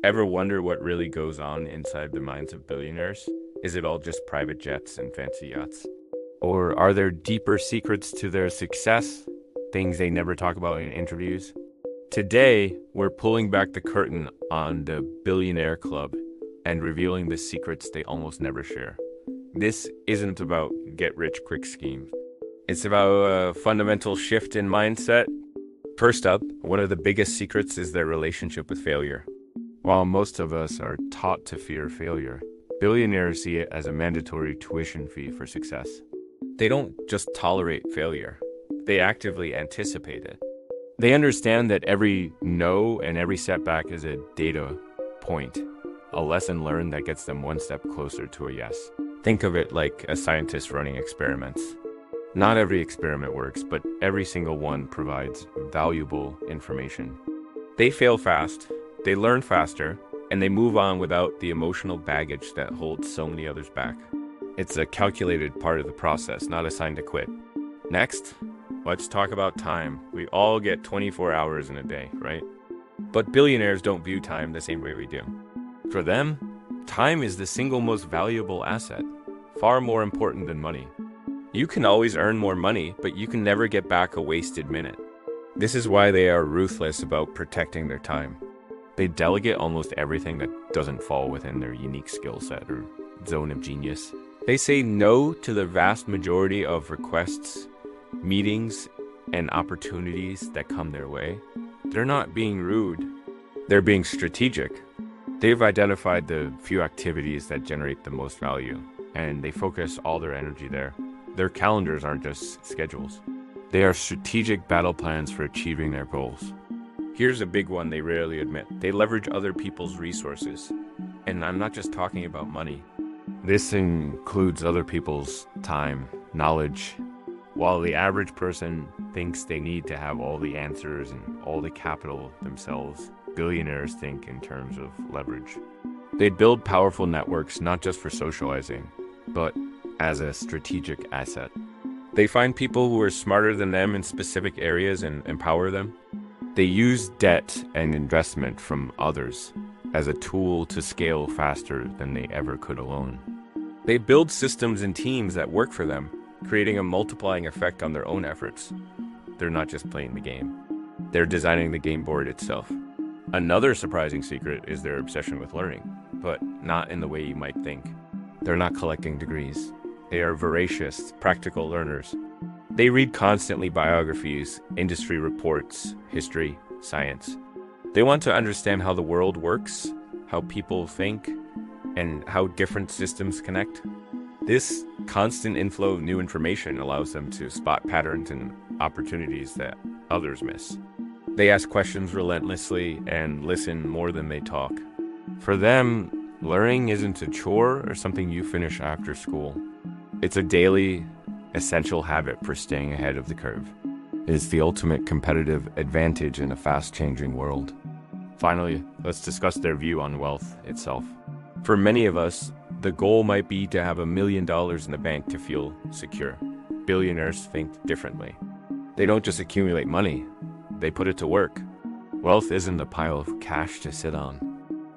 Ever wonder what really goes on inside the minds of billionaires? Is it all just private jets and fancy yachts? Or are there deeper secrets to their success? Things they never talk about in interviews? Today, we're pulling back the curtain on the Billionaire Club and revealing the secrets they almost never share. This isn't about get-rich-quick schemes. It's about a fundamental shift in mindset. First up, one of the biggest secrets is their relationship with failure. While most of us are taught to fear failure, billionaires see it as a mandatory tuition fee for success. They don't just tolerate failure, they actively anticipate it. They understand that every no and every setback is a data point, a lesson learned that gets them one step closer to a yes. Think of it like a scientist running experiments. Not every experiment works, but every single one provides valuable information. They fail fast, they learn faster, and they move on without the emotional baggage that holds so many others back. It's a calculated part of the process, not a sign to quit. Next, let's talk about time. We all get 24 hours in a day, right? But billionaires don't view time the same way we do. For them, time is the single most valuable asset, far more important than money. You can always earn more money, but you can never get back a wasted minute. This is why they are ruthless about protecting their time. They delegate almost everything that doesn't fall within their unique skill set or zone of genius. They say no to the vast majority of requests, meetings, and opportunities that come their way. They're not being rude, they're being strategic. They've identified the few activities that generate the most value, and they focus all their energy there. Their calendars aren't just schedules. They are strategic battle plans for achieving their goals. Here's a big one they rarely admit. They leverage other people's resources. And I'm not just talking about money. This includes other people's time, knowledge. While the average person thinks they need to have all the answers and all the capital themselves, billionaires think in terms of leverage. They build powerful networks not just for socializing, but as a strategic asset. They find people who are smarter than them in specific areas and empower them. They use debt and investment from others as a tool to scale faster than they ever could alone. They build systems and teams that work for them, creating a multiplying effect on their own efforts. They're not just playing the game. They're designing the game board itself. Another surprising secret is their obsession with learning, but not in the way you might think. They're not collecting degrees. They are voracious, practical learners. They read constantly biographies, industry reports, history, science. They want to understand how the world works, how people think, and how different systems connect. This constant inflow of new information allows them to spot patterns and opportunities that others miss. They ask questions relentlessly and listen more than they talk. For them, learning isn't a chore or something you finish after school. It's a daily, essential habit for staying ahead of the curve. It's the ultimate competitive advantage in a fast-changing world. Finally, let's discuss their view on wealth itself. For many of us, the goal might be to have $1 million in the bank to feel secure. Billionaires think differently. They don't just accumulate money, they put it to work. Wealth isn't a pile of cash to sit on.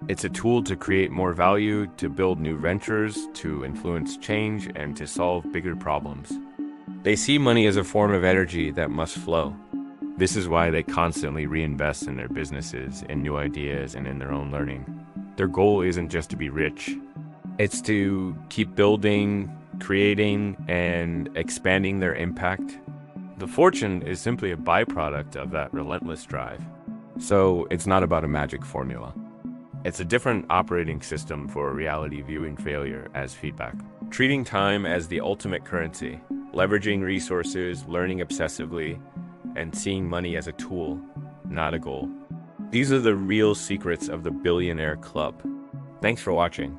It's a tool to create more value, to build new ventures, to influence change, and to solve bigger problems. They see money as a form of energy that must flow. This is why they constantly reinvest in their businesses, in new ideas, and in their own learning. Their goal isn't just to be rich. It's to keep building, creating, and expanding their impact. The fortune is simply a byproduct of that relentless drive. So it's not about a magic formula. It's a different operating system for reality viewing failure as feedback. Treating time as the ultimate currency, leveraging resources, learning obsessively, and seeing money as a tool, not a goal. These are the real secrets of the Billionaire Club. Thanks for watching.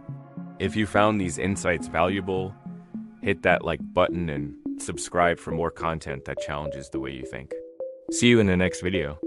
If you found these insights valuable, hit that like button and subscribe for more content that challenges the way you think. See you in the next video.